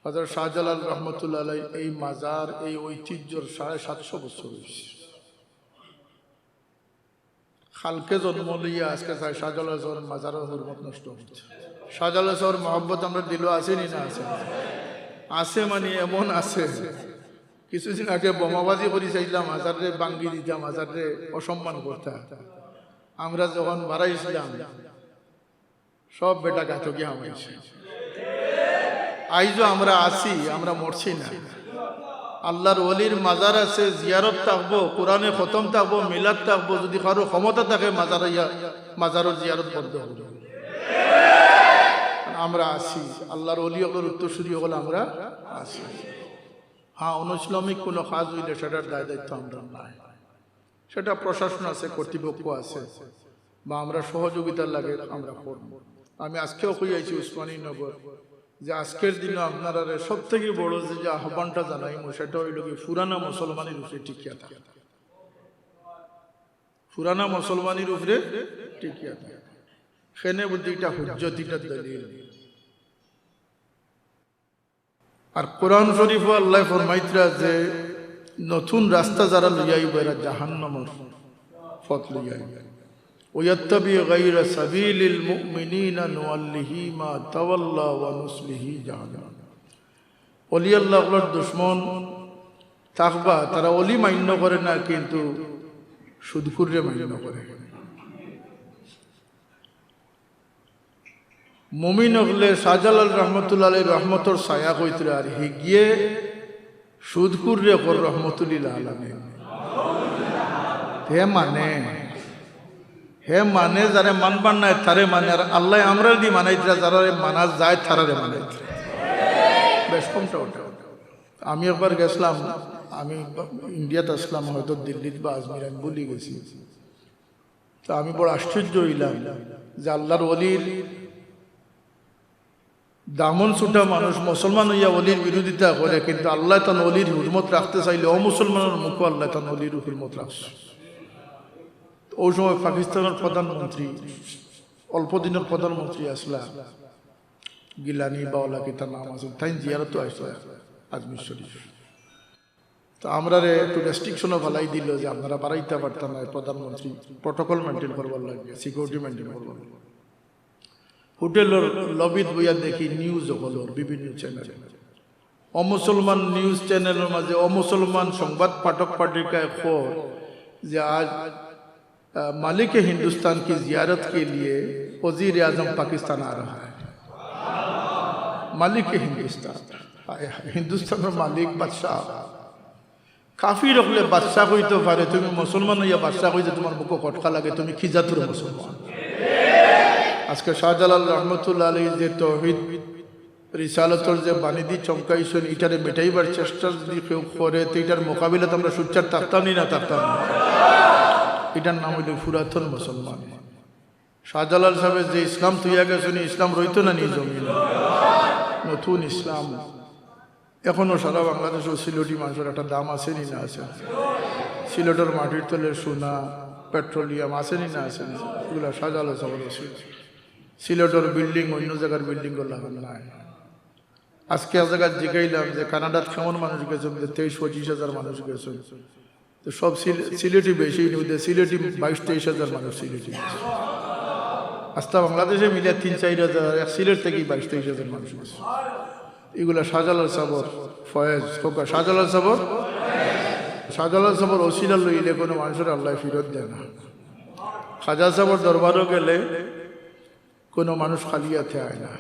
হযরত শাহজালাল রহমতুল্লাহ আলাইহি এই মাজার এই ঐতিহ্যর 750 বছর হয়েছে। খালকে জন্ম লইয়া আজকে শাহজালাল সাহেবের মাজারের হুরমত নষ্ট হচ্ছে। শাহজালাল সাহেবের মহব্বত আমরা দিল আসেনি না আছে? আছে মানে এমন আছে, কিছুদিন আগে বোমাবাজি করে চাইলাম মাজারে বাঙ্গি দিতাম, মাজারে অসম্মান করতাম। আমরা যখন বাড়াইছিলাম সব বেটা ঘাতকি হামাইছে। আইজও আমরা আছি, আমরা মরছি না। আল্লাহর ওলির মাজার আছে, জিয়ারত থাকবো, কোরআনে খতম থাকবো, মিলাদ থাকবো। যদি কারো ক্ষমতা থাকে মাজারের জিয়ারত বন্ধ হবে। আমরা আছি, আল্লাহর ওলি হকল উত্তরসূরি হল আমরা আছি। হ্যাঁ, অনুইসলামিক কোনো কাজ হইলে সেটার দায় দায়িত্ব আমরা নাই, সেটা প্রশাসন আছে, কর্তৃপক্ষ আছে, বা আমরা সহযোগিতার লাগে আমরা করব। আমি আজকেও কইয়াছি উসমানী নগর যে আজকের দিনে আপনারা সব থেকে বড় যে আহ্বানটা জানাই সেটা হইল কি পুরানা মুসলমানের উপরে টিকিয়া থাকে। পুরানা মুসলমানের উপরে টিকিয়া থাকে, সেনে বুদ্ধিটা হুজ্জতিটা দলিল। আর কোরআন শরীফ আল্লাহ ফরমাইতরা যে নতুন রাস্তা যারা লইয়াইব এরা জাহান্নামের পথ লইয়াইব। ওয়াত্তাবি গায়রা সাবিলিল মুমিনিনা নুওয়াল্লিহি মা তাওয়াল্লা ওয়া নুসলিহি জাহান্নাম। ওলি আল্লাহর দুশমন থাকবা, তারা ওলি মান্য করে না কিন্তু সুদখুররে মান্য করে। মুমিন হলে শাহজালাল রহমতুল্লাহ আলাইহি রহমতর ছায়া কইতরা, আর হিগিয়ে সুদখুররে কর রহমতুল্লাহ আলামিন। হে মানে যারে মানবার নাই তারে মানে, আর আল্লাহ আমরা দি মানাইতরা যারা মানা যায় তারারে মানাইতরা। বেশ কমটা ওটা। আমি একবার গেছিলাম, আমি ইন্ডিয়াতে আসলাম, হয়তো দিল্লিতে বা আজমির, আমি ভুলে গেছি। তো আমি বড় আশ্চর্য হইলাম যে আল্লাহর ওলির দামন ছুটা মানুষ মুসলমান হইয়া ওলির বিরোধিতা করে, কিন্তু আল্লাহ তান ওলির হুরমত রাখতে চাইলে অমুসলমানের মুখ আল্লাহ তান ওলির হুরমত রাখছে। ওই সময় পাকিস্তানের প্রধানমন্ত্রী, অল্প দিনের প্রধানমন্ত্রী আসলা গিলানি বাওলা কি তার নাম আছে, তাই জিয়ারত আসলো আজমির শরীফ। তো আমরা একটু রেস্ট্রিকশনও ফেলাই দিল যে আপনারা বাড়াইতে পারতাম না, প্রধানমন্ত্রী প্রোটোকল মেনটেন করবার লাগবে, সিকিউরিটি মেনটেন করবার। হোটেলের লবিত বইয়া দেখি নিউজ হল বিভিন্ন চ্যানেলে, অমুসলমান নিউজ চ্যানেলের মাঝে অমুসলমান সংবাদ পাঠক পাঠিকায় খবর যে আজ मालिक हिंदुस्तान की जियारत के लिए वजीर आजम पाकिस्तान आ रहा है। मालिक हिंदुस्तान, हिंदुस्तान मालिक बादशाह, काफी रखले बादशाह कोई तो पारे, तुम्हें मुसलमान या बादशाह कोई तुम्हार बुको कटका लगे, तुम्हें खिजातुर मुसलमान। आज के शाहजालाल रहमतुल्लाह अलैहि जे तौहीद रिसालतर जे बानिदी चमकाइছেন, এটারে মেটাইবার চেষ্টা যদি কেউ করে তো এটার মোকাবিলাতে আমরা সুচ্চার থাকতাম না থাকতাম না। এটার নাম হইল পুরাতন মুসলমান। শাহজালাল সাহেব যে ইসলাম তুইয়া গেছেন, ইসলাম রইতো না নিজ জমিনে, নতুন ইসলাম। এখনো সারা বাংলাদেশ ও সিলেটি মানুষের একটা দাম আসেনি না আছে? সিলেটের মাটির তলে সোনা পেট্রোলিয়াম আসেনি না আছে? এগুলো শাহজালাল সাহেব আছে। সিলেটের বিল্ডিং অন্য জায়গার বিল্ডিং গুলো নাই। আজকে এক জায়গায় জিগাইলাম যে কানাডাত কেমন মানুষ গেছেন, 23-25 হাজার মানুষ গেছেন। তো সব সিলেটি বেশি, সিলেটি 22-23 হাজার মানুষ সিলেটি। আস্তা বাংলাদেশে মিলে 3-4 হাজার, এক সিলেট থেকে 22-23 হাজার মানুষ গেছে। এগুলা শাহজালাল সাবর ফয়েজ হোক, শাহজালাল সাবর ওসিলা লইলে কোনো মানুষের আল্লাহ ফিরত দেয় না। খাজা সাবর দরবারও গেলে কোনো মানুষ খালি হাতে আয় না।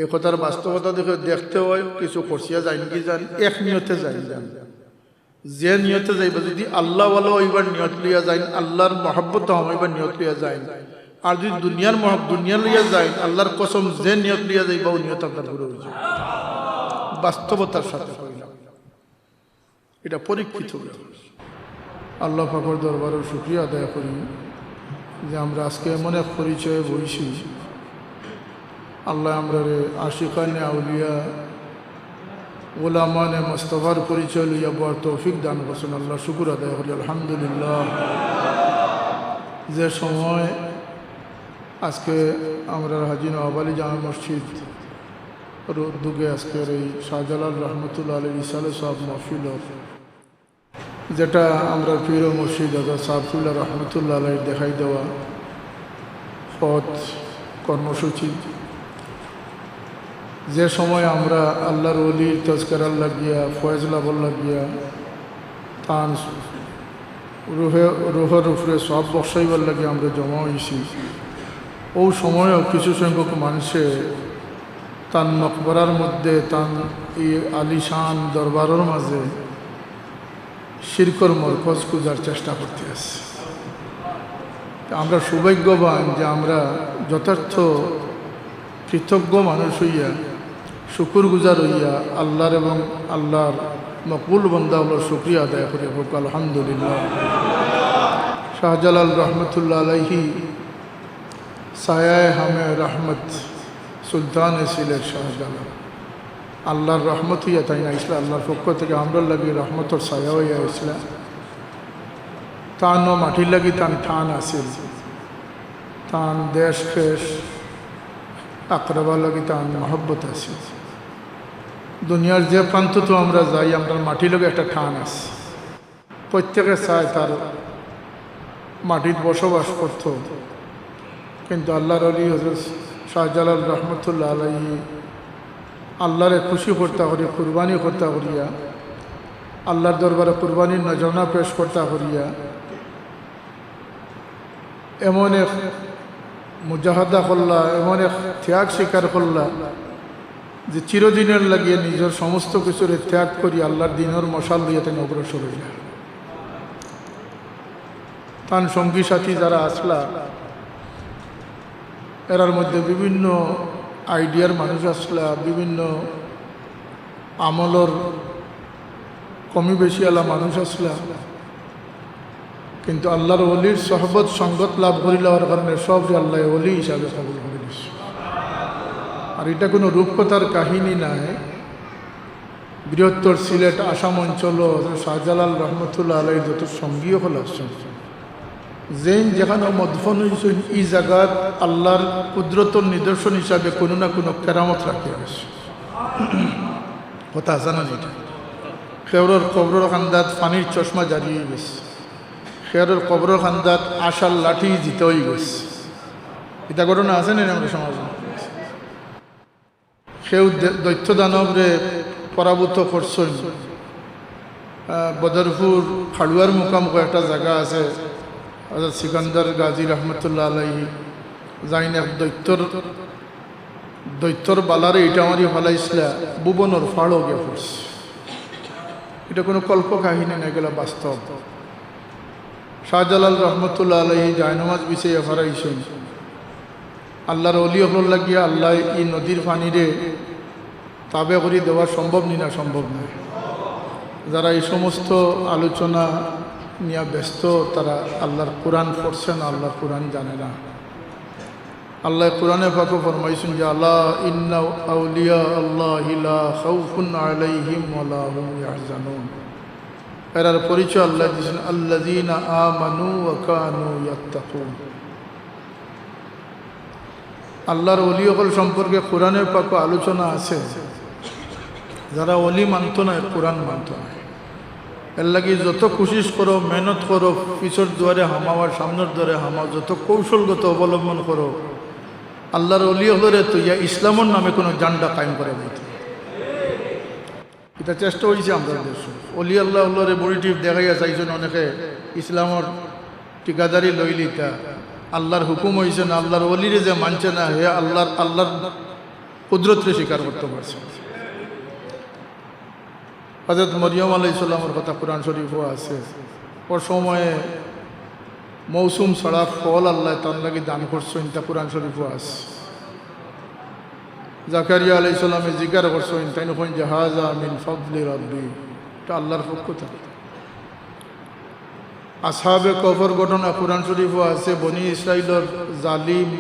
এ কথার বাস্তবতা দেখতে হয়, কিছু খরচিয়া যায় কি যান, এক নিয়তে যাই যান, যে নিয়তে যাইবা যদি আল্লাহ ওয়ালা ওইবার নিয়ত লইয়া যায়, আল্লাহর মহব্বত হইবার নিয়ত লইয়া যায়। আর যদি দুনিয়ার দুনিয়া লইয়া যায়, আল্লাহর কসম যে নিয়ত লইয়া যাইবা ওই নিয়ত আপনার পুরো হয়ে যায়। বাস্তবতার সাথে হইলাম, এটা পরীক্ষিত। আল্লাহ পাকের দরবারের শুকরিয়া আদায় করি যে আমরা আজকে এমন এক পরিচয়ে বইছি। আল্লাহ আমরা আশিকানে আউলিয়া ওলামানে মুস্তাফার পরিচয় লইয়া বড় তৌফিক দান করছেন। আল্লাহ শুকুর আদায় করি, আলহামদুলিল্লাহ। যে সময় আজকে আমরা হাজী নওয়াব আলী জামে মসজিদ উদ্যোগে আজকের এই শাহজালাল রহমতুল্লাহ আলী ইসালে সাহেব মহফিল, যেটা আমরা পীর মুর্শিদ হযরত সাইফুল্লাহ রহমতুল্লাহ আলাইহির দেখাই দেওয়া পথ কর্মসূচি। যে সময় আমরা আল্লাহর ওলির তজকারার লাগিয়া ফয়েজ লাভর লাগিয়া তান রুহের উপরে সব বসাইবার লাগে আমরা জমা হয়েছি, ও সময়ও কিছু সংখ্যক মানুষে তান মকবরার মধ্যে তান এই আলিশান দরবারের মাঝে শিরকর মরকজ খুঁজার চেষ্টা করতে আসছি। আমরা সৌভাগ্যবান যে আমরা যথার্থ কৃতজ্ঞ মানুষ হইয়া শুকুর গুজার হইয়া আল্লাহর এবং আল্লাহর মকবুল বান্দা আল্লাহর শুকরিয়া আদায় করে হোক আলহামদুলিল্লাহ। শাহজালাল রহমতুল্লাহ আলাইহি সায়ায়ে হামে রহমত সুলতান সিলেট শাহজালাল, আল্লাহর রহমত হইয়া তাই না ইসলাম, আল্লাহর পক্ষ থেকে আমরা লাগি রহমতর ছায়া হইয়া ইসলাম। তানও মাটির লাগি তান ঠান আসিল, তান দেশ খেস আকরাবার লাগি তান মহব্বত আসিল। দুনিয়ার যে প্রান্ত তো আমরা যাই, আমরা মাটির লগে একটা ঠান আছে, প্রত্যেকে চায় তার মাটির বসবাস করত। কিন্তু আল্লাহর ওলি হযরত শাহজালাল রহমতুল্লাহ আলাইহি আল্লাহরে খুশি করতে করি, কুরবানি করতে করিয়া আল্লাহর দরবারে কুরবানির নজরানা পেশ করতে করিয়া এমন এক মুজাহাদা করলা, এমন এক ত্যাগ স্বীকার করলা যে চিরদিনের লাগিয়ে নিজের সমস্ত কিছুর ত্যাগ করি আল্লাহর দিনের মশাল লইয়া তিনি অগ্রসর হইলা। তার সঙ্গী সাথী যারা আসলা, এরার মধ্যে বিভিন্ন আইডিয়ার মানুষ আসলা, বিভিন্ন আমলর কমি বেশি আলা মানুষ আসলা, কিন্তু আল্লাহর ওলির সহবত সঙ্গত লাভ করিলার কারণে সব আল্লাহ ওলি হিসাবে কবুল করে দিচ্ছে। আর এটা কোনো রূপকথার কাহিনী নাই। বৃহত্তর সিলেট আসাম অঞ্চল শাহজালাল রহমতুল্লাহ আলাইহির যত সঙ্গীও হল আসছেন, যেন যেখানে মদফন হয়েছেন এই জায়গার আল্লাহর কুদরতর নিদর্শন হিসাবে কোনো না কোনো কেরামত রাখতে আসে। কথা আছে না? এটা খেওরের কবরের খান্দাত পানির চশমা জারি হয়ে গেছে, খেওরের কবরের খান্দাত আশার লাঠি জিতে হয়ে গেছে। এটা ঘটনা আছে না আমাদের সমাজে? সেও দৈত্য দানবরে পরাভূত করছেন। বদরপুর খাড়ুয়ার মুখামুখি একটা জায়গা আছে, হযরত সিকান্দার গাজী রহমতুল্লাহ আলাইহি যাইন এক দৈত্যর বালারে ইটা মারি ফেলাইছিলা, ভুবনের ফাড়ও গিয়ে পড়ছে। এটা কোনো কল্প কাহিনী না, এগুলো বাস্তব। শাহজালাল রহমতুল্লাহ আলাইহি জায়নামাজ বিছিয়ে ফেরাইছেন। আল্লাহর ওলি হল লাগিয়া আল্লাহ এই নদীর পানিরে তাবে করে দেওয়া সম্ভব নি না? সম্ভব নয়। যারা এই সমস্ত আলোচনা নিয়ে ব্যস্ত তারা আল্লাহর কোরআন পড়ছে না, আল্লাহর কোরআন জানে না। আল্লাহ কোরআনে পাকে ফরমাইছেন যে আল্লাহ ইন্না আউলিয়া আল্লাহি লা খাউফুন আলাইহিম ওয়া লা হুম ইয়াহজানুন। এর পরিচয় আল্লাহ দিয়েছেন আল্লাযীনা আমানু ওয়া কানু ইয়াত্তাকুন। আল্লাহর ওলি হল সম্পর্কে কোরআনের পাকে আলোচনা আছে। যারা ওলি মানত না, কোরআন মানত না, এর লাগে যত কোশিশ করো, মেহনত করো, পিছর দুয়ারে হামাওয়ার সামনের দুয়ারে হামাও, যত কৌশলগত অবলম্বন করো, আল্লাহর ওলি হলরে তো ইয়া ইসলামের নামে কোনো জান্ডা কায়েম করে দিতে। এটা চেষ্টা হয়েছে আমরা দেশ। অলি আল্লাহ হলরে বড়িটিভ দেখাইয়া চাইছেন অনেকে ইসলামর ঠিকাদারি লইলিতা। আল্লাহর হুকুম হয়েছে না, আল্লাহর ওলিরে যে মানছে না, হে আল্লাহর কুদরতরে স্বীকার করতে পারছে। হযরত মরিয়ম আলাইহিস সালামের কথা কোরআন শরীফও আছে। ওর সময়ে মৌসুম ছাড়া ফল আল্লাহ তার লাগে দান করছেন, তা কোরআন শরীফও আছে। জাকারিয়া আলাইহিস সালামে জিজ্ঞাসা করছেন, তাই নখন জাহাজা মিন ফাদলি রাব্বি, এটা আল্লাহর পক্ষ থেকে। আসহাবে কফর ঘটনা কোরআন শরীফও আছে। বনি ইসরাইলের জালিম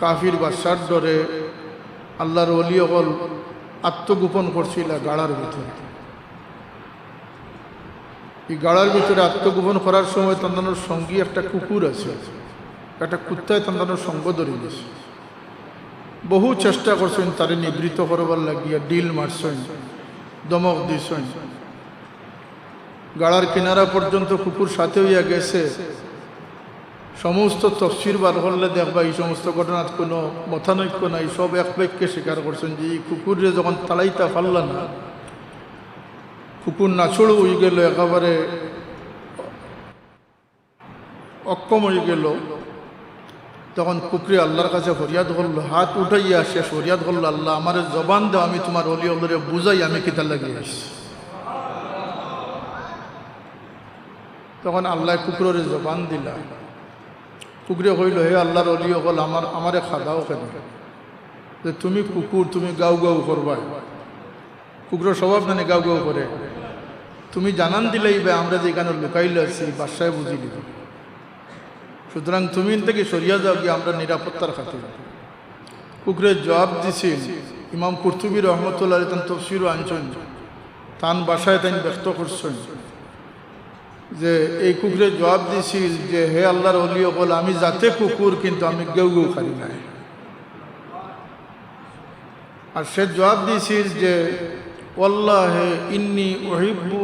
কাফির বাদশার ডরে আল্লাহর ওলি হল আত্মগোপন করছিল গাড়ার ভিতরে। এই গাড়ার ভিতরে আত্মগোপন করার সময় তাদের সঙ্গী একটা কুকুর আছে, একটা কুত্তায় তাদের সঙ্গ ধরে গেছে। বহু চেষ্টা করছেন তারে নিবৃত করবার লাগিয়া, ডিল মারছেন, দমক দিছেন, গাড়ার কিনারা পর্যন্ত কুকুর সাথে হইয়া গেছে। সমস্ত তফসির বার করলে দেখবা এই সমস্ত ঘটনার কোনো মতানৈক্য নাই, সব এক বাক্যে স্বীকার করছেন যে এই কুকুরে যখন তাড়াইতা পারলা না, কুকুর নাছড় হয়ে গেল, একেবারে অক্ষম হয়ে গেল, তখন কুকুরে আল্লাহর কাছে ফরিয়াদ করলো, হাত উঠাইয়া সে ফরিয়াদ করলো, আল্লাহ আমার জবান দাও, আমি তোমার অলি অলরে বুঝাই আমি কিতা লাগিয়ে আসছি। তখন আল্লাহ কুকুরের জবান দিলা। কুকুরে কইল, হে আল্লাহর অলি অকল, আমারে খাদাও কেন, যে তুমি কুকুর, তুমি গাও গাও করবা। কুকুরের স্বভাব জানে গাও গাও করে, তুমি জানান দিলেই বা আমরা যে এখানে লুকাইলে আছি বাসায় বুঝি দিব, সুতরাং তুমি থেকে সরিয়া যাও গিয়ে আমরা নিরাপত্তার খাতির। কুকুরের জবাব দিছিল, ইমাম কুরতুবী রহমতুল্লাহ তান তফসিরও আনছেন, তান বাসায় তাই ব্যক্ত করছেন যে এই কুকুরের জবাব দিছিল যে হে আল্লাহর অলি বল, আমি যাতে কুকুর কিন্তু আমি গেউ গেউ খাই নাই। আর সে জবাব দিছিল যে ওয়াল্লাহি ইন্নী উহিব্বু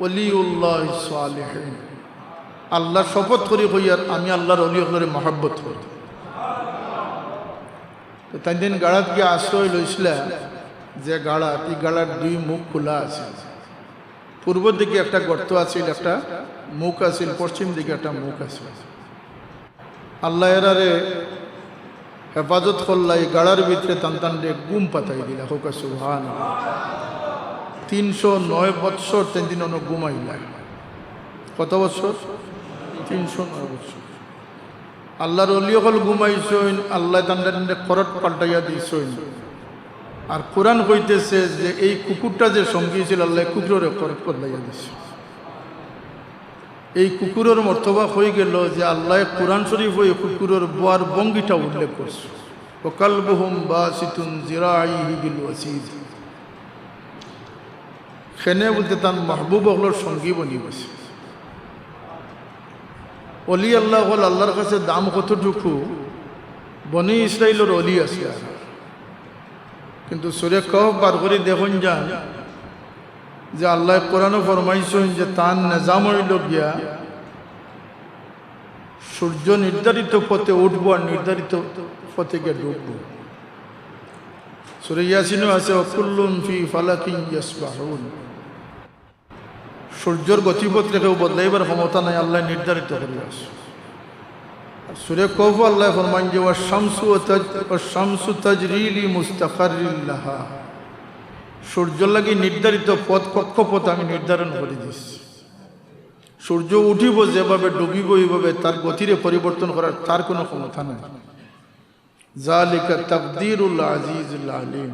ওলিউল্লাহ সালিহিন, আল্লাহর শপথ করি হইয়ার আমি আল্লাহর অলি হলরে মহাব্বত করি। তো তাই দিন গাড়াত গিয়ে আশ্রয় লইছিল, যে গাড়াত, এই গাড়ার দুই মুখ খোলা আছে, পূর্ব দিকে একটা গর্ত আছিল, একটা মুখ আছিল, পশ্চিম দিকে একটা মুখ আছে। আল্লাহ এরারে হেফাজত করলা, এই গাড়ার ভিতরে টান টান দিয়ে গুম পাতাই দিলা। হোক সুবহানাল্লাহ। 309 বৎসর তিন দিন অন্য ঘুমাইলা। কত বছর? 309 বছর। আল্লাহর অলি হল ঘুমাইছেন, আল্লাহ টান্ডা খরট পাল্টাইয়া দিয়েছেন। আর কোরআন কইতেছে যে এই কুকুরটা যে সঙ্গী ছিল, আল্লাহ কুকুরের খরট পাল্টাইয়া দিয়েছে। এই কুকুরের মর্তবা হয়ে গেল যে আল্লাহ কোরআন শরীফ ওই কুকুরের বোয়ার ভঙ্গিটা উল্লেখ করছে, ওয়াকালবুহুম বাসিতুন যিরাইহি বিল ওয়াসিদ। সেনে বলতে তার মাহবুব হলোর সঙ্গী বনি বসে। অলি আল্লাহ হল, আল্লাহর কাছে দাম কতটুকু, বনি ইসরাইলের অলি আছে। কিন্তু সূরা কাহফ বার করে দেখুন যান যে আল্লাহ কোরআনে ফরমাইছেন যে তার নিজাম হইল গিয়া সূর্য নির্ধারিত পথে উঠবো আর নির্ধারিত পথে গিয়ে ডুববো। সূরা ইয়াসিনও আছে, কুল্লুন ফি ফালাকিন ইয়াসবাহুন। সূর্যের গতিপথ রেখেও বদলাইবার ক্ষমতা নাই, আল্লাহ নির্ধারিত করে আছে। সূরা কাহফ আল্লাহ ফরমান যে শামসু তাজরি লিমুস্তাকাররিন লাহা, সূর্য লাগি নির্ধারিত পথ, কক্ষপথ আমি নির্ধারণ করে দিচ্ছি। সূর্য উঠিব যেভাবে, ডুবিব এইভাবে, তার গতিরে পরিবর্তন করার তার কোনো ক্ষমতা নাই। যালিকা তাকদীরুল আজিজুল আলিম।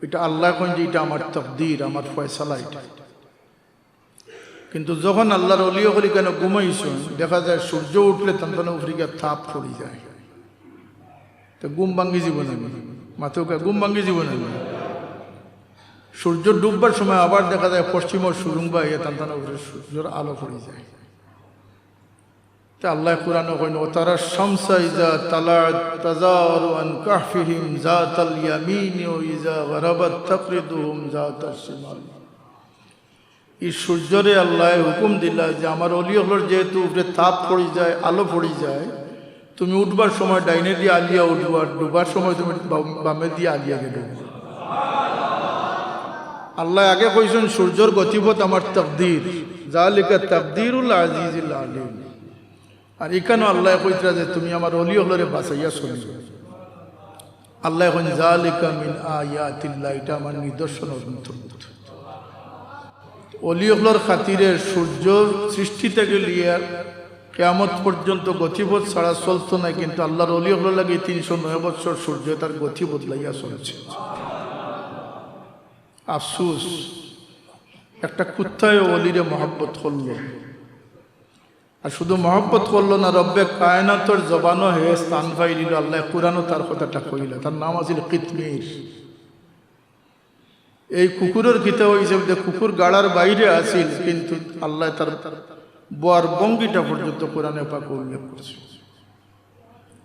এটা আল্লাহ কোন যে এটা আমার তাকদীর, আমার ফয়সালা এটা। কিন্তু যখন আল্লাহর অলি হলি কেন ঘুমাইছেন, দেখা যায় সূর্য উঠলে তান্তানো উফরিকা থাপ পড়ে যায়, তো ঘুম ভাঙ্গি জীবন আমি মাথা ঘুম ভাঙ্গি জীবন আমি। সূর্য ডুববার সময় আবার দেখা যায় পশ্চিম ও সুরুঙ্গা ইয়ে তান্তানো উপরে সূর্যের আলো পড়ে যায়। তা আল্লাহ কুরআনে কইন, ও তারা শামসা ইজা তালাত তাজারু আন কাহফিহিম যাতাল ইয়ামিন ও ইজা গরাবাত তাকরিদুহুম যাতাস শিমাল। এই সূর্যরে আল্লাহ হুকুম দিলা যে আমার অলি হলোর যেহেতু উপরে তাপ পড়ে যায়, আলো পড়ে যায়, তুমি উঠবার সময় ডাইনে দিয়ে আলিয়া উঠবো, আর ডুবার সময় তুমি বামে দিয়ে আলিয়া গেলে। আল্লাহ আগে কইছেন সূর্যের গতিপথ আমার তাকদীর, যালিকা তাকদীরুল আজিজুল আলিম। আর এখানেও আল্লাহ কইতরা যে তুমি আমার অলি হলরে বাঁচাইয়া চলবে। আল্লাহ এখন যালিকা মিন আয়াতিল্লাহ, এটা আমার নিদর্শনের অন্তর্ভুক্ত। অলি হলর খাতিরে সূর্য সৃষ্টি থেকে নিয়ে কিয়ামত পর্যন্ত গতিপথ ছাড়া চলতো না, কিন্তু আল্লাহর অলি হলর লাগে 309 বছর সূর্য তার গতি বদলাইয়া চলছে। আফসুস, একটা কুত্তায় অলিরে মহব্বত করলো, আর শুধু মহব্বত করলো না, রব্বে কায়নাতর জবানও হে স্থান পাই দিল। আল্লাহ কুরআনও তার কথাটা কইলা, তার নাম আছিল কিতমির। এই কুকুরের কিতা হয়েছে যে কুকুর গাড়ার বাইরে আছিল, কিন্তু আল্লাহ তার বোয়ার ভঙ্গিটা পর্যন্ত কোরআনে পাক উল্লেখ করছে।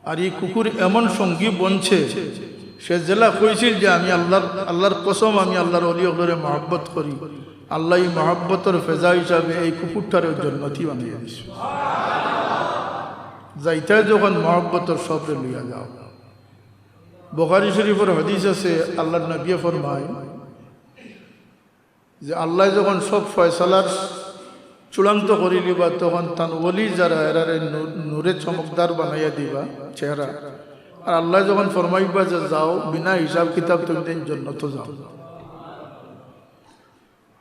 আর এই কুকুর এমন সঙ্গী বনছে সে জেলা কইছিল যে আমি আল্লাহর কসম আমি আল্লাহর অলি হলরে মহব্বত করি, আল্লাহ এই মহব্বতের ফেজা হিসাবে এই কুকুরটারে জন্নতি বানিয়ে দিছে। যাইতে যখন মহব্বতের শব্দে লইয়া যাও। বুখারী শরীফের হাদিস আছে, আল্লাহর নবী ফরমায় যে আল্লাহ যখন সব ফয়সালার চূড়ান্ত করি দিবা তখন তান ওলি যারা এরারে নূরে চমকদার বানাইয়া দিবা চেহারা, আর আল্লাহ যখন ফরমাইবা যে যাও বিনা হিসাব কিতাব তুমি দিন জন্নত যাও।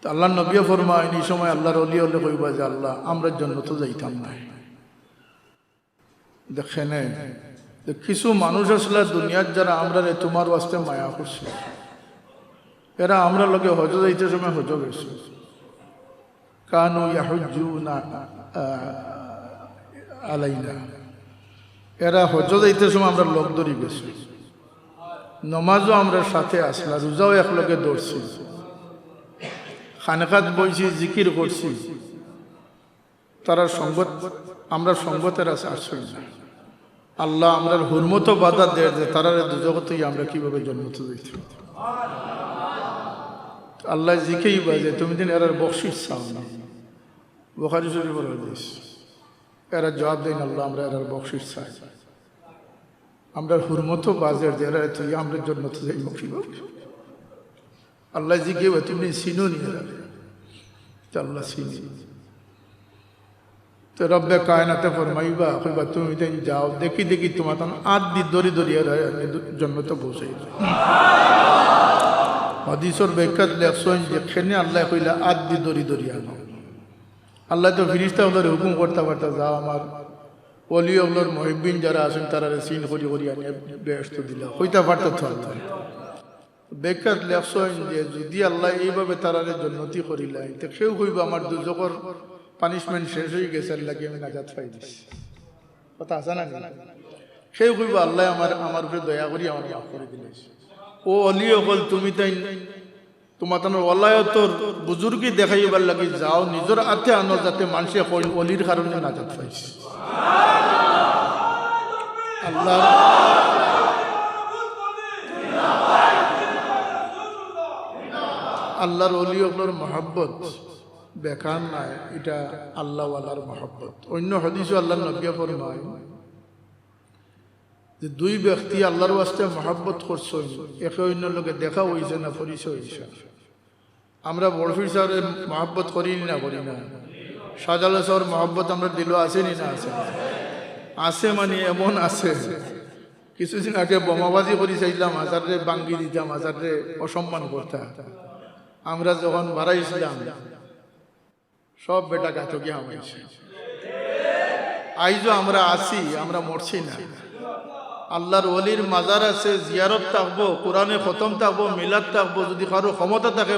আল্লাহ নবী ফরমায় এই সময় আল্লাহর ওলি হলে কইবা যে আল্লাহ আমরা জন্নত যাইতাম না। দেখেন কিছু মানুষ আসলে দুনিয়ার যারা আমরা তোমার ওয়াস্তে মায়া করছে, এরা আমরা লোকে হজ যাইতে সময় হজ গেছে, কানু ইয়াহুজ্জুনা আলাইনা, এরা হজ যাইতে সময় আমরা লোক ধরি গেছি, নমাজও আমরা সাথে আসলা, রোজাও একলগে দৌড়ছি, খানকাত বইছি, জিকির করছি, তারা সঙ্গত আমরা সঙ্গতের আছে আসল না। আল্লাহ আমরা হুরমত বাধা দেয় যে তারা জগতেই আমরা কিভাবে জন্মতে দিতে। আল্লাহ জিকেই বাজে তুমি দিন এরার বকশিস চাও না। বুখারী শরীফের হাদিস, এরা জবাব দেন আল্লাহ আমরা এরার বকশিস চাই, আমরা হুরমত বাজের যে এরা তুই আমরা জন্মতে যাই কিভাবে। আল্লাহ জিকে তুমি চিনো নি এরা, আল্লাহ চিনি। তো রব্বে কায়নাতে ফরমাইবা কইবা তুমি দেন যাও দেখি দেখি তোমার তখন আদি দড়ি দড়িয়ে জন্মতে বসে। হাদিসের ব্যাখ্যাত লেখছেন যে খেনে আল্লাহ কইলা আদি দড়ি দড়িয়া নাও। আল্লাহ তো ফিরিস্তা হলোর হুকুম করতে পারতা যাও আমার অলি হলোর মহিবিন যারা আছেন তারা সিন করি করি আনিয়ে ব্যস্ত দিলা হইতে পারত। ব্যাখ্যাত লেখছেন যে যদি আল্লাহ এইভাবে তারারে জন্নতি করিলাই তো কেউ কইবা আমার দুজকর পানিশমেন্ট শেষ হয়ে গেছে, লাগে আমি নাজাত পাই দিছি, কথা আছে না? কেউ কইব আল্লাহ আমার উপরে দয়া করি আমার মাফ করে দিলে। ও অলি অকল তুমি তাই তোমার তানোর ওলায়তর বুজুর্গি দেখাইবার লাগে যাও নিজের হাতে আনো যাতে মানুষে অলির কারণে নাজাত পাইছে। আল্লাহ আল্লাহর অলি অকলর মহব্বত বেকার নাই, এটা আল্লাহওয়ালার মহব্বত। অন্য হাদিসে আল্লাহ নবী ফরমায় যে দুই ব্যক্তি আল্লাহর ওয়াস্তে মহব্বত করছেন, একে অন্য লোকে দেখা হয়েছে না পরিচয় হয়েছে। আমরা বড়ফির সাহেবের মহব্বত করি না করি না, শাহজালাল সাহেবের মহব্বত আমরা দিল আসেনি না আছে আছে মানে এমন আছে। কিছুদিন আগে বোমাবাজি করি চাইলাম, হাজারে বাঙ্গি দিতাম, হাজারে অসম্মান করতাম। আমরা যখন বাড়াইছিলাম সব বেটা গাতকি হামাইছে। আইজও আমরা আছি, আমরা মরছি না। আল্লাহর ওলির মাজার আছে, জিয়ারত থাকবো, কোরআনে খতম থাকবো, মিলাদ থাকবো। যদি কারো ক্ষমতা থাকে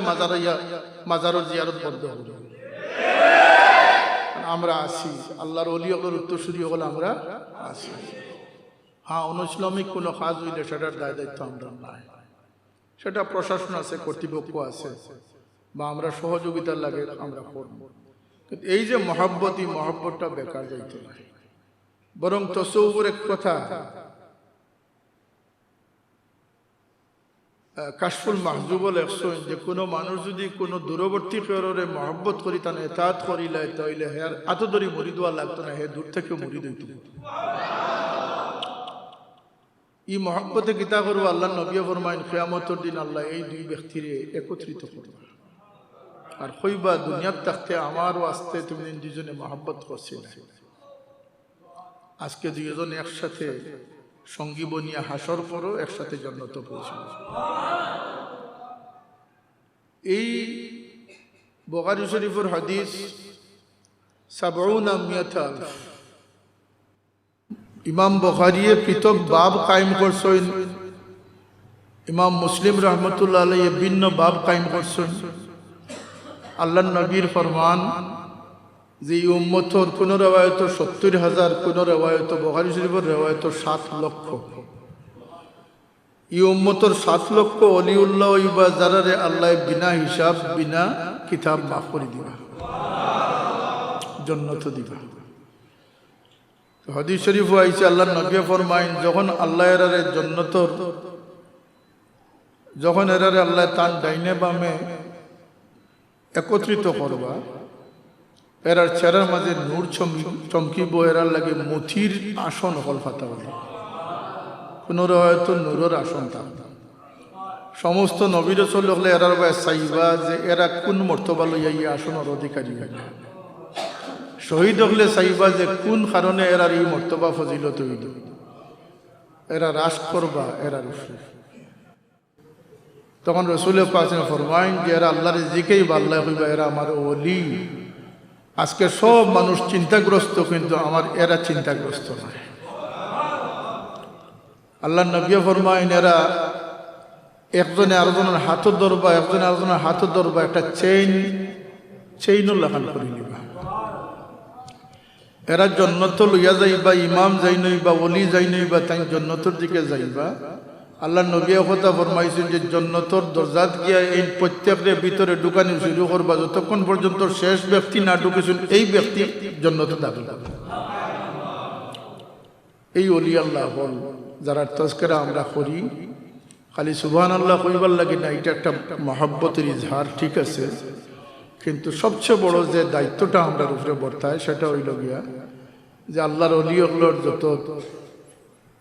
মাজারের জিয়ারত বন্ধ হবে। আমরা আছি, আল্লাহর ওলি হল উত্তরসূরি হল আমরা আছি। হ্যাঁ, অনুইসলামিক কোনো কাজ হইলে সেটার দায় দায়িত্ব আমরা নাই, সেটা প্রশাসন আছে, কর্তৃপক্ষ আছে, বা আমরা সহযোগিতার লাগে আমরা করবো। এই যে মহব্বত, এই মহব্বতটা বেকার যাইতে নাই, বরং তসৌফের এক কথা কাশফুল মাহজুব লেখছেন যে কোনো মানুষ যদি কোনো দূরবর্তী কেউরে মহব্বত করি তার এতাত করিলে তাইলে হেয়ার এত দূরে মরি দেওয়া লাগতো না, হে দূর থেকে মরি দিত। এই মহব্বতে গীতা করবো আল্লাহ নবী ফরমাইন কিয়ামতের দিন আল্লাহ এই দুই ব্যক্তিরে একত্রিত করবে আর কইবা দুনিয়ার থাকতে আমারও আসতে তুমি দুজনে মহব্বত করছিলে, আজকে দুইজন একসাথে সঙ্গী বনিয়া হাসর পরও একসাথে জান্নাত পৌঁছবে। এই বুখারী শরীফের হাদিস ৭০ ইমাম বুখারী পৃথক বাব কায়েম করছেন, ইমাম মুসলিম রহমতুল্লাহ আলাইহি ভিন্ন বাব কায়েম করছেন। আল্লাহর নবীর ফরমান যে উম্মতর কোন রিওয়ায়াত ৭০,০০০, কোন রিওয়ায়াত বুখারী শরীফের রিওয়ায়াত ৭ লক্ষ। এই উম্মতর ৭ লক্ষ অলিউল্লাহ ইবা যারারে আল্লাহ বিনা হিসাব বিনা কিতাব মাফ করে দিবা, জান্নাত দিবা। হাদিস শরীফ আইছে আল্লাহর নবী ফরমাইন যখন আল্লাহ এর জান্নাতর যখন এরারে আল্লাহ তার ডাইনে বামে একত্রিত করবা, এরার চেহারার মাঝে নূর চমকিব, এরার লাগে মথির আসন হল ফাতা বলে, কোনোর হয়তো নূরের আসন থাকবে। সমস্ত নবী রাসূল হলে এরার বাই চাইবা যে এরা কোন মর্তবা লইয়া এই আসনের অধিকারী হয়। শহীদ হলে চাইবা যে কোন কারণে এরার এই মর্তবা ফজিলত হইল, এরা রাস করবা এরার উপরে। তখন রসুল পাক ফরমাইন যে এরা আল্লাহর জিকেই বা আল্লাহ হইবা, এরা আমার ওলি। আজকে সব মানুষ চিন্তাগ্রস্ত, কিন্তু আমার এরা চিন্তাগ্রস্ত নয়। আল্লাহ নবী ফরমাইন এরা একজনে আরেকজনের হাতও ধরবা, একজনে আরেকজনের হাতও ধরবা, একটা চেইনও লাগান করে নিবা। এরা জন্নত লইয়া যাইবা, ইমাম যাই নইবা, ওলি যাই নইবা, তাই জন্নতর দিকে যাইবা। আল্লাহ নবী কথা ফরমাইছেন যে জন্নতর দরজাত গিয়া এই প্রত্যেকের ভিতরে ঢুকানি শুরু করবা, যতক্ষণ পর্যন্ত শেষ ব্যক্তি না ঢুকেছেন এই ব্যক্তি জন্নতে দাখিল হবে। এই ওলি আল্লাহ বল যারা তজকিরা আমরা করি, খালি সুবহানাল্লাহ কইবার লাগে না, এটা একটা মহব্বতের ইজহার, ঠিক আছে, কিন্তু সবচেয়ে বড় যে দায়িত্বটা আমরা উপরে বর্তায় সেটা হইল গিয়া যে আল্লাহর ওলি আল্লাহর যত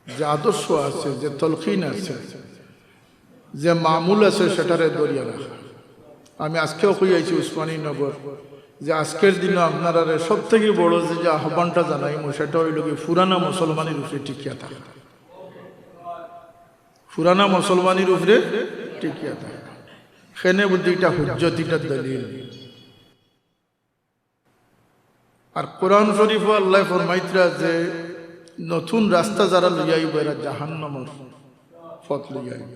যে আদর্শ আছে, যে তলখিন আছে, যে মামুল আছে, সেটারে দরিয়া রাখা। আমি আজকেও কইয়াছি উসমানীনগর যে আজকের দিনে আপনারা সব থেকে বড় যে আহ্বানটা জানাই সেটা হইল কি পুরানা মুসলমানের উপরে টিকিয়া থাকা, পুরানা মুসলমানের উপরে টিকিয়া থাকা। সেনে বুদ্ধিটা হুজ্জতিটা দলিল। আর কোরআন শরীফ আল্লাহ ফরমাইতরা যে নতুন রাস্তা যারা লইয়াইব এরা জাহান্নামের পথ লইয়াইব।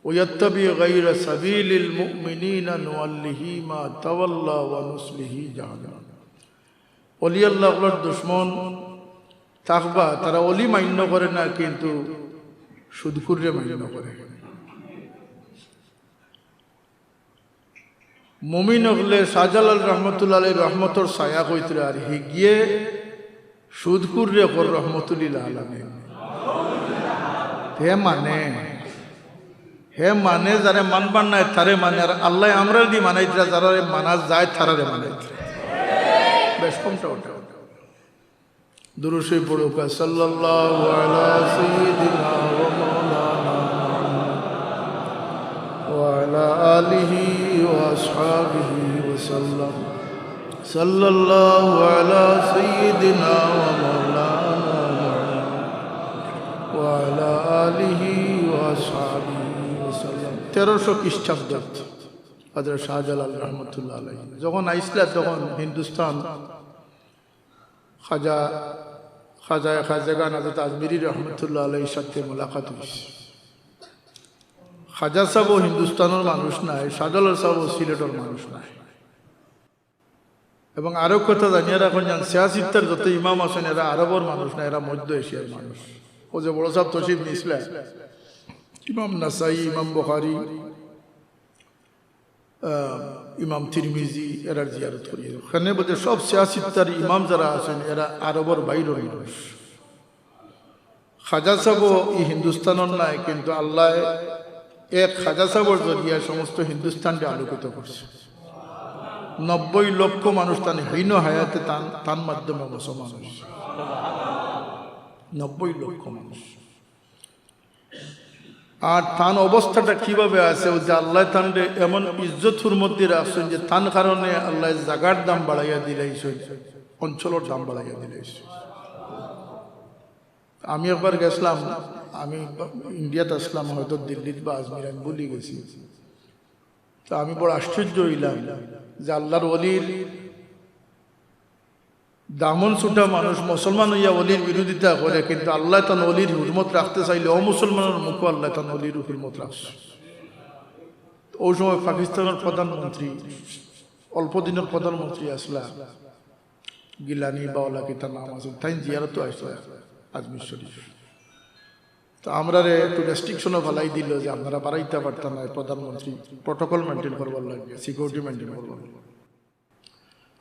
ওয়াত্তাবি গায়রা সাবিলিল মুমিনিনা নুওয়াল্লিহি মা তাওয়াল্লা ওয়া নুসলিহি জাহান্নাম। ওলি আল্লাহর দুশমন থাকবা, তারা ওলি মান্য করে না, কিন্তু সুদখুররে মান্য করে। মুমিন হলে শাহজালাল রহমতুল্লাহ আলাইহি রহমতর ছায়া কইতরা, আর হি গিয়ে সুদখুররে কর রহমতুল্লিল আলামিন। হে মানে যারা মানবার নাই তারে মানে, আর আল্লাহ আমরা দি মানাইতরা যারা মানা যায় তারারে মানাইতরা। বেশ কমটা ওটা দুরূদ শরীফ পড়ুক, সাল্লাল্লাহু আলা সাইয়্যিদিনা ওয়া মাওলানা ওয়া আলা আলিহি ওয়া আসহাবিহি ওয়া সাল্লাম। সাল্লাল্লাহু আলা সাইয়্যিদিনা ওয়া মাওলানা ওয়া আলা আলিহি ওয়া আসহাবিহি ওয়া সাল্লাম। 1300 খ্রিস্টাব্দ হযরত শাহজালাল রহমাতুল্লাহ আলাইহি যখন আইসলা, তখন হিন্দুস্তান খাজাগান হযরত আজমিরি রহমতুল্লাহ আলাইহির সাথে মোলাকাত হয়েছে। খাজা সাহেব হিন্দুস্তানের মানুষ নাই, শাহজালাল সাহেব সিলেটের মানুষ নাই। এবং আরো কথা জানিয়ে রাখুন, সিয়াসিত্তার যত ইমাম আছেন এরা আরবের মানুষ না, এরা মধ্য এশিয়ার মানুষ। ও যে বড় সাহেব তশরিফ নিয়েছিলেন, ইমাম নাসাই, ইমাম বুখারী, ইমাম তিরমিজি এরা জিয়ারত করিয়ে ওখানে বলতে সব সিয়াসিত্তার ইমাম যারা আছেন এরা আরবের বাইরের মানুষ। খাজা সাহেব এই হিন্দুস্তানের নাই, কিন্তু আল্লাহ এক খাজা সাহেবের জরিয়া সমস্ত হিন্দুস্তানকে আলোকিত করছে। 90 লক্ষ মানুষ তান হীন হায়াতে তার মাধ্যমে মুসলমান হয়েছে। 90 লক্ষ মানুষ। আর তান অবস্থাটা কিভাবে আছে, যে আল্লাহ তানরে এমন ইজ্জতুর মধ্যে রাখছেন যে তান কারণে আল্লাহ জাগার দাম বাড়াইয়া দিলাইছে, অঞ্চলের দাম বাড়াইয়া দিলাইছে। আমি একবার গেছিলাম, আমি ইন্ডিয়াতে আসলাম, হয়তো দিল্লিতে বা আজমির, আমি ভুলে গেছি। তো আমি বড় আশ্চর্য হইলাম যে আল্লাহর ওলির দামন ছুটা মানুষ মুসলমান হইয়া ওলির বিরোধিতা করে, কিন্তু আল্লাহ তান ওলির হুরমত রাখতে চাইলে অমুসলমানের মুখও আল্লাহ তান ওলির হুরমত রাখছে। ওই সময় পাকিস্তানের প্রধানমন্ত্রী, অল্প দিনের প্রধানমন্ত্রী আসলা গিলানি বাওলা কি তার নাম আছে, তাই জিয়ারত আসলে আজমির শরীফ। তো আমরা একটু রেস্ট্রিকশনও ফেলাই দিল যে আপনারা বাড়াইতে পারতাম না, প্রধানমন্ত্রী প্রোটোকল মেনটেন করবার লাগবে, সিকিউরিটি মেনটেন করবার।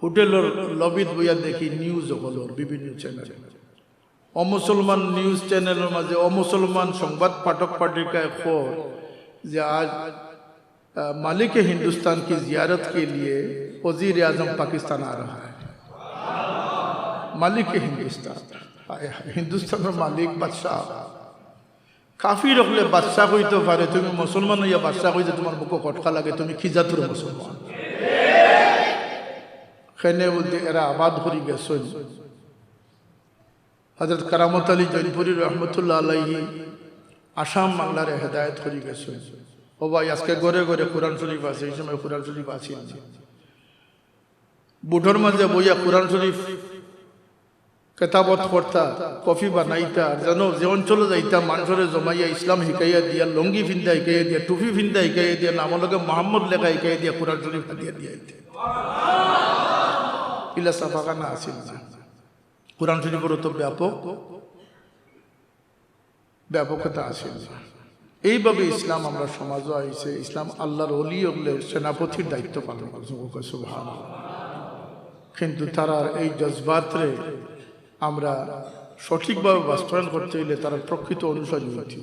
হোটেলের লবিত বইয়া দেখি নিউজ হলো বিভিন্ন চ্যানেলে, অমুসলমান নিউজ চ্যানেলের মাঝে অমুসলমান সংবাদ পাঠক পাঠিকায় খোর যে আজ मालिक हिंदुस्तान की जियारत के लिए वजीर आजम पाकिस्तान आ रहा है। मालिक हिंदुस्तान, हिंदुस्तान मालिक बादशाह काफी रखले बादशाह कोई तो पारे तुम मुसलमान या बादशाह कोई तुम्हार बुको कटका लगे तुम खिजातुर मुसलमान खेने बोलते एरा आबाद करी गेছেন। हजरत करामत अली जौनपुरी रहमतुल्लाह अलैहि आसाम बांगलार हेदायत करी गेছেন। ও ভাই আজকে ঘরে ঘরে কোরআন শরীফ আছে, এই সময় কোরআন শরীফ আছে বুটোর মাঝে বইয়া কোরআন শরীফ কেতাবত করতা, কফি বানাইতা, যেন যে অঞ্চলে যাইতা মানুষরে জমাইয়া ইসলাম শিকাইয়া দিয়া, লঙ্গি ফিন্দা শিকাইয়া দিয়া, টুপি ফিন্দা শিকাইয়া দিয়া, নামলকে মোহাম্মদ লেখা শিকাইয়া দিয়া কোরআন শরীফ হাতিয়া দিয়া ইলা সাফাখানা আছিল না। কোরআন শরীফের তো ব্যাপকতা আছিল না। এইভাবে ইসলাম আমরা সমাজও আইছে। ইসলাম আল্লাহর ওলি হলে সেনাপতির দায়িত্ব পালন করছে সুবহানাল্লাহ। কিন্তু তারা এই জজবাতরে আমরা সঠিকভাবে বাস্তবায়ন করতে হইলে তারা প্রকৃত অনুসারী হইতে।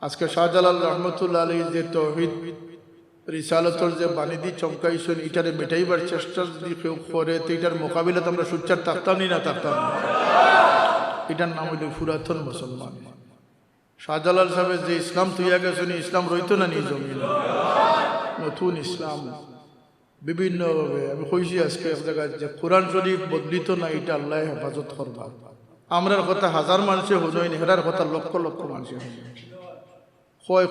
আজকে শাহজালাল রহমতুল্লাহ আলাইহি যে তৌহিদ রিসালাতর যে বাণী চমকাইছেন, এটারে মেটাইবার চেষ্টা যদি কেউ করে তো এটার মোকাবিলাতে আমরা সুচ্চার থাকতাম না থাকতাম না। এটার নাম হইল পুরাতন মুসলমান। শাহজালাল সাহেবের যে ইসলাম তুইয়া গেছেন, ইসলাম রইত না নিজ জমিন, নতুন ইসলাম বিভিন্নভাবে আমি কইছি আজকে এক জায়গায় যে কোরআন শরীফ বদলিত না, এটা আল্লাহ হেফাজত করবা। আমরার কথা হাজার মানুষে হুজইন, হেরার কথা লক্ষ লক্ষ মানুষে কয়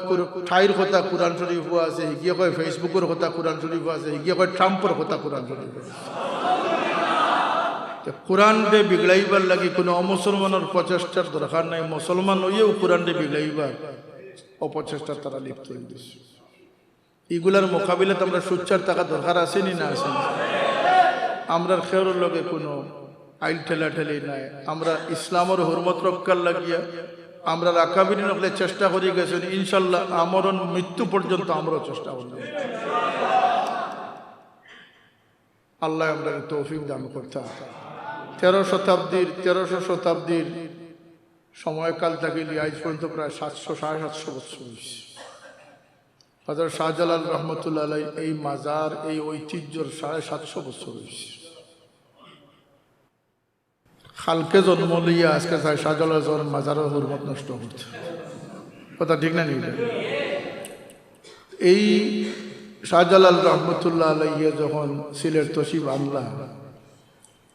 ঠাইর কথা কোরআন শরীফও আছে, হিগিয়ে কয় ফেসবুকের কথা কোরআন শরীফও আছে, হিগিয়ে কয় ট্রাম্পের কথা কোরআন শরীফ আছে। কোরআনকে বিগড়াইবার লাগি কোনো অমুসলমানের প্রচেষ্টার দরকার নাই। মুসলমান হইয়াও কোরআনকে বিগড়াইবার অপচেষ্টা তারা লিপ্ত হয়ে দিচ্ছে। এগুলার মোকাবিলাতে আমরা সুচ্চার থাকা দরকার আছে নি না আছে? আমরা খেয়ার লগে কোনো আইল ঠেলাঠেলি নাই। আমরা ইসলামের হুরমত রক্ষার লাগিয়া আমরা আকাবির নকলে চেষ্টা করি গেছেন। ইনশাল্লাহ আমরণ মৃত্যু পর্যন্ত আমরাও চেষ্টা করব। আল্লাহ আমরা তৌফিক দান করতে। 13শো শতাব্দীর সময়কাল থেকে আজ পর্যন্ত প্রায় 700-750 বছর হয়েছে। হযরত শাহজালাল রহমতুল্লাহ আলাইহি এই মাজার, এই ঐতিহ্যর 750 বছর হয়েছে। খালকে জন্ম লইয়া আজকে শাহজালাল মাজারের হুরমত নষ্ট করছে, কথা ঠিক না? নিয়ে এই শাহজালাল রহমতুল্লাহ আলাইহি যখন সিলেট তশরিফ আনলা,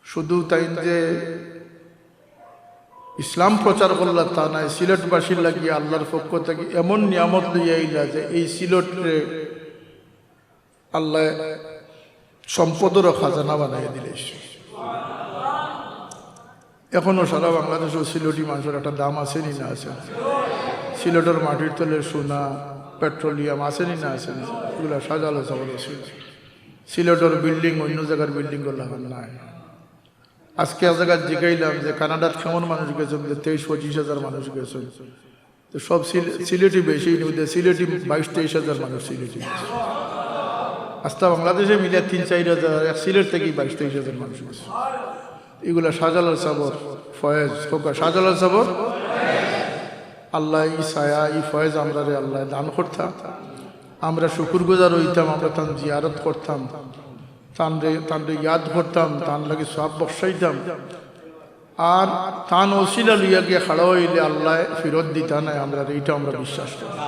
শুধু তাই যে ইসলাম প্রচার করলা তা নাই, সিলেটবাসীর লাগিয়ে আল্লাহর পক্ষ থেকে এমন নিয়ামত লইয়া আইলা যে এই সিলেটে আল্লাহ সম্পদেরও খাজানা বানাই দিলে। এখনো সারা বাংলাদেশেও সিলেটি মানুষের একটা দাম আছে নি না আছে? সিলেটের মাটির তলে সোনা, পেট্রোলিয়াম আছে নি না আছে? এগুলো সাজালো সবল সিলেটের বিল্ডিং অন্য জায়গার বিল্ডিং গুলো নাই। আজকে এক জায়গায় জিগাইলাম যে কানাডার কেমন মানুষ গেছেন, 23-25 হাজার মানুষ গেছেন। তো সব সিলেটি বেশি, সিলেটি 22-23 হাজার মানুষ সিলেটি। আস্তা বাংলাদেশে মিলিয়ে 3-4 হাজার, এক সিলেট থেকে 22-23 হাজার মানুষ গেছে। এগুলা শাহজালাল সাবর ফয়েজ, শাহজালাল সাবর আল্লাহ ই ছায়া ই ফয়েজ আমরা রে আল্লাহ দান করতাম। আমরা শুকুরগুজার হইতাম, আমরা তান জিয়ারত করতাম, তানরে ইয়াদ করতাম, তান লাগে সব বসাইতাম। আর তান ওসিলা লইয়া গিয়ে খাড়া হইলে আল্লাহ ফিরত দিতা নাই আমরা, এইটা আমরা বিশ্বাস করি।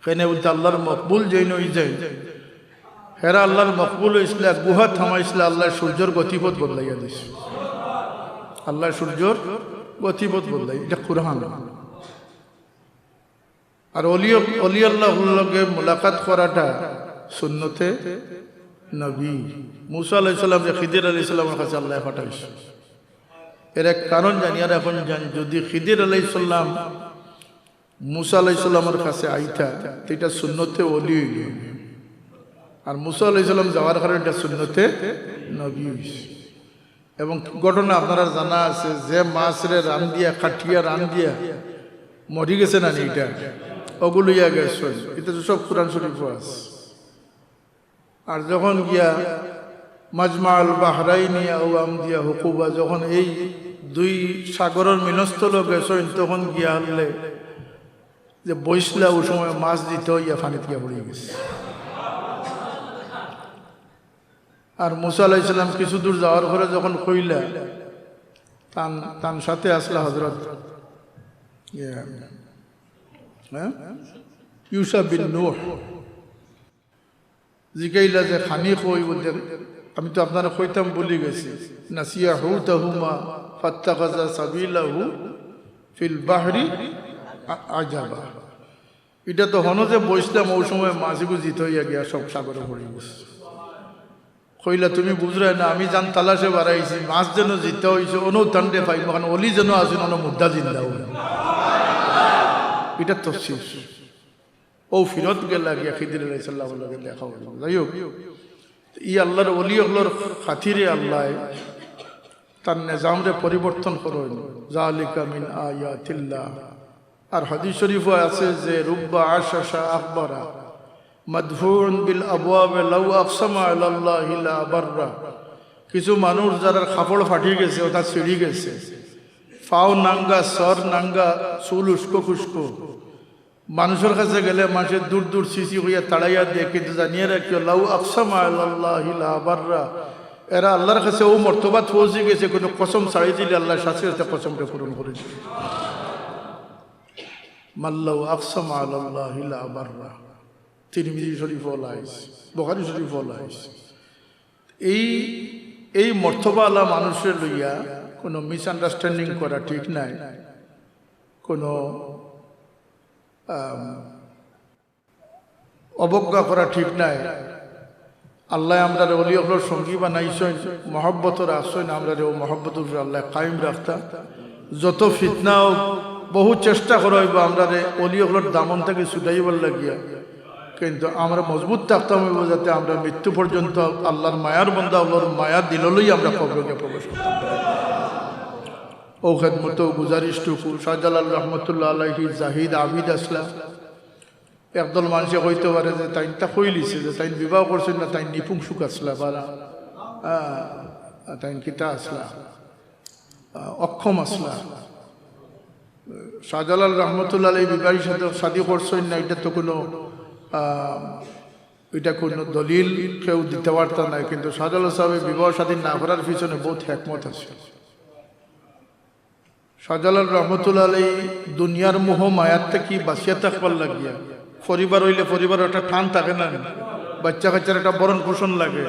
কেন বলতে আল্লাহর মকবুল যেই নই যায়, হেরা আল্লাহর মকবুল হয়েছিল, গুহা থামাইছিল, আল্লাহ সূর্যর গতিপথ বদলাইয়া দিছে। আল্লাহ সূর্যর গতিপথ বদলাই, এটা কুরআন। আর অলি আল্লাহর লগে মুলাকাত করাটা সুন্নতে নবী। মুসা আলাইহিস সালাম যে খিদির আলাইহিস সালামের কাছে আল্লাহ পাঠাইছে, এর এক কারণ জানি। আর এখন জানি, যদি খিদির আলাইহিস সালাম মুসা আলাইহিস সালামের কাছে আইতা এটা সুন্নতে ওলি হইল, আর মুসা আলাইহিস সালাম যাওয়ার কারণে এটা সুন্নতে নবী হইছে। এবং ঘটনা আপনারা জানা আছে যে মাছরে রান দিয়া, কাঠিয়া রান দিয়া মরি গেছে না, এটা ওগুলো ইয়া গেছে, এটা তো সব কুরআন শরীফ আছে। আর যখন গিয়া মাজমাল বাহরাইনিয়া ও আমদিয়া হুকুবা, যখন এই দুই সাগরের মিলনস্থল গেছেন, তখন গিয়া হলে যে বইসলা ওই সময় মাছ দিতে ইয়া ফানি থেকে পড়ে গেছে। আর মুসা আলাইহিস সালাম কিছু দূর যাওয়ার পরে যখন কইলা তান সাথে আসলা হযরত ইউসা বিন নূহ জিগাইলা যে খানি কই বলতে আমি তো আপনারা কইতাম বলি গেছি নাসিয়া হুতাহুমা ফাত্তাখাযা সাবিলাহু ফিল বাহরি আজাবা। এটা তো হনো যে বইসলাম ওই সময় মাঝে বুঝিতে হইয়া গিয়া সব সাগরে পড়ে গেছে। কইলা তুমি বুঝরাই না আমি জান তালাশে বাড়াইছি মাছ যেন জিতে হয়েছে অনু তান্ডে পাইব কারণ অলি যেন আসেন অন মুদ্দা জিন্দা হইল। এটা তো শেষ ও ফিরত গেলা গিয়া খিদির আলাইহিস সালাম লগে দেখা হইল। যাই হোক ই আল্লাহর অলি হলোর খাতিরে আল্লাহ তার নিজামরে পরিবর্তন করেন জালিকা মিন আয়াতিল্লাহ। আর হাদিস শরীফে আছে যে রুব্বা আশাশা আখবারা মাদফুন বিল আবওয়াব লাউ আকসামা আলাল্লাহি লা বাররা। কিছু মানুষ যারা কাপড় ফাটিয়ে গেছে অর্থাৎ ছিঁড়ি গেছে, পাও নাঙ্গা সর নাঙ্গা চুল উস্কো খুস্কো, মানুষের কাছে গেলে মানুষের দূর দূর সিসি হইয়া তাড়াইয়া দিয়ে কিন্তু জানিয়ে রাখিও লাউ আকসামা আলাল্লাহি লা বাররা। এরা আল্লাহর কাছে ও মর্তবাত পৌঁছে গেছে কোনো কসম ছাড়িয়ে দিলে আল্লাহ সাথে সাথে কসমটা পূরণ করে দিবে। মাল্লাউ আকসামা আলাল্লাহি লা বাররা। তিরমিজি শরীফ ওলাইস, বুখারী শরীফ ওলাইস। এই মর্তবা আলা মানুষের লইয়া কোনো মিসআন্ডারস্ট্যান্ডিং করা ঠিক নাই, কোনো অবজ্ঞা করা ঠিক নাই। আল্লাহ আমরা অলি হলোর সঙ্গী বানাইছেন, মহব্বতর আসছেন, আমরা ও মহব্বত আল্লাহ কায়েম রাখতা। যত ফিতনা বহু চেষ্টা করা হইব আমরা অলি হলোর দামন থেকে ছুটাইবার লাগিয়া, কিন্তু আমরা মজবুত থাকতাম হইব যাতে আমরা মৃত্যু পর্যন্ত আল্লাহর মায়ার বন্দা আল্লাহর মায়া দিলই আমরা কবরকে প্রবেশ করতাম। ও খেদমত গুজারিশটুকু শাহজালাল রহমতুল্লাহ আলাইহি জাহিদ আবিদ আসলা। একদল মানুষে কইতে পারে যে তাইনটা কইলিছে যে তাইন বিবাহ করছেন না, তাইন নিপুংসুক আসলা বারা তাইন কিতা আসলা অক্ষম আসলা। শাহজালাল রহমতুল্লাহ আলাইহি বিবাহের সাথে শাদী করছেন না, এটা তো কোনো দলিল কেউ দিতে পারত না। কিন্তু শাহজালাল সাহেবের বিবাহ শাদী না করার পিছনে বহুত হিকমত আছে। শাহজালাল রহমতুল্লাহ আলাইহি দুনিয়ার মোহ মায়ার থেকে বাঁচিয়া থাকবার লাগিয়া, পরিবার হইলে পরিবার একটা টান থাকে না, বাচ্চা কাচ্চার একটা বরণ পোষণ লাগে,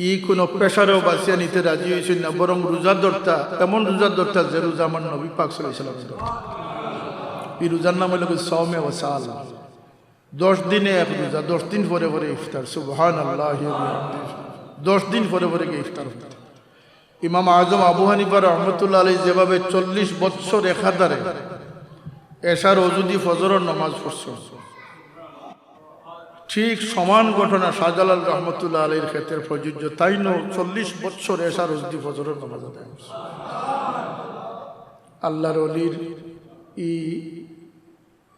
ই কোনো পেশারেও বাঁচিয়া নিতে রাজি হয়েছেন না, বরং রোজার ধরতা, এমন রোজার ধরতা যে রোজা আমার নবী পাক সাল্লাল্লাহু আলাইহি ওয়াসাল্লামের ধরতা। এই রোজার নাম হইল সাওমে ওয়াসাল। 10 দিনে এক রোজা, 10 দিন পরে পরে ইফতার। সুবহানাল্লাহ, 10 দিন পরে পরে ইফতার। ইমাম আজম আবু হানিফা রহমতুল্লাহ আলাইহি যেভাবে 40 বছর একাধারে এশার ওজুদি ফজরের নামাজ পড়ছে, ঠিক সমান ঘটনা শাহজালাল রহমতুল্লাহ আলাইহির ক্ষেত্রে প্রযোজ্য। তাই নো 40 বছর এশার ওজুদি ফজরের নামাজ আদায় করছে। আল্লাহর ওলির ই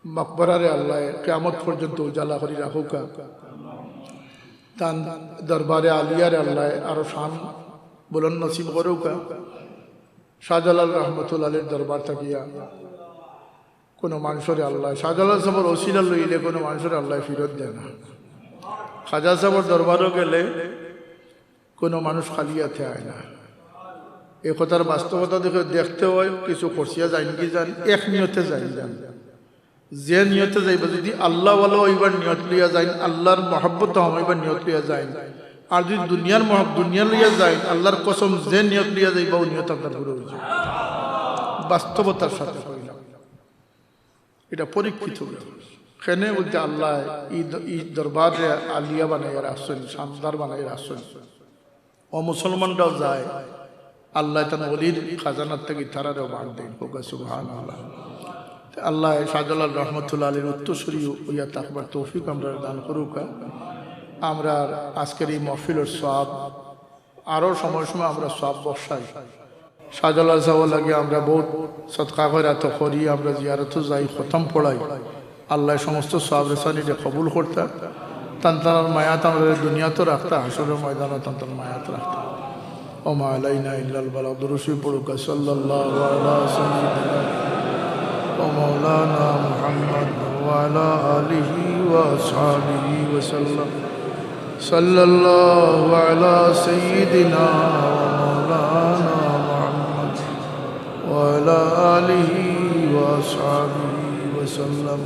মকবরারে আল্লাহ কিয়ামত পর্যন্ত উজালা করি রাখুকা, তান দরবারে আলিয়ারে আল্লাহ আরো শান বুলন্দ নসিব করুকা। শাহজালাল রহমতুল্লাহ আলাইহির দরবার থাকিয়া কোনো মানুষের আল্লাহ শাহজালাল সাহেবের ওসিলা লইলে কোনো মানুষের আল্লাহ ফিরত দেয় না। খাজা সাহেবের দরবারও গেলে কোনো মানুষ খালিয়াতে আয় না। এ কথার বাস্তবতা দেখতে হয়, কিছু খরচিয়া যায় কি যান, এক নিয়তে যাই যান, যে নিয়তে যাইবা যদি আল্লাহ ওইবার নিয়ত লইয়া যায়, আল্লাহর মহব্বত হইবার নিয়ত লইয়া যায়। আর যদি দুনিয়ার দুনিয়া লইয়া যায়, আল্লাহর কসম যে নিয়ত লইয়া যাইবা ও নিয়ত আপনার পুরো হয়ে যায়। বাস্তবতার সাথে হইলাম, এটা পরীক্ষিত। কেন বলতে আল্লাহ ই দরবারে আলিয়া বানাইয়া রাখছেন, শানদার বানাইয়া রাখছেন। ও মুসলমানরাও যায়, আল্লাহ তার ওলির খাজানার থেকে তারারও ভাগ দেন। সুবহানাল্লাহ। আল্লাহ শাহজালাল রহমতুল্লাহ আলাইহির উত্তরসূরি হইয়া থাকবার তৌফিক আমরা দান করুকা। আমরা আজকের এই মাহফিলের সওয়াব আরও সময় সময় আমরা সওয়াব বসাই। শাহজালাল সাহেব লাগে আমরা বহুত সদকা খয়রাত করি, আমরা জিয়ারত যাই, খতম পড়াই। আল্লাহ সমস্ত সওয়াব রেসানিটা কবুল করতা, তান্তার মায়াত আমরা দুনিয়াতে রাখতা, হাসরের ময়দানে তান্তার মায়াত রাখতা। ওমা আলাইনা ইল্লাল বালাগ। দুরূদ পড়ুকা সাল্লাল্লাহু আলা সাইয়্যিদিনা ওয়া মাওলানা মুহাম্মদ। وعلى آله وأصحابه وسلم صلى الله على سيدنا ومولانا محمد وعلى آله وأصحابه وسلم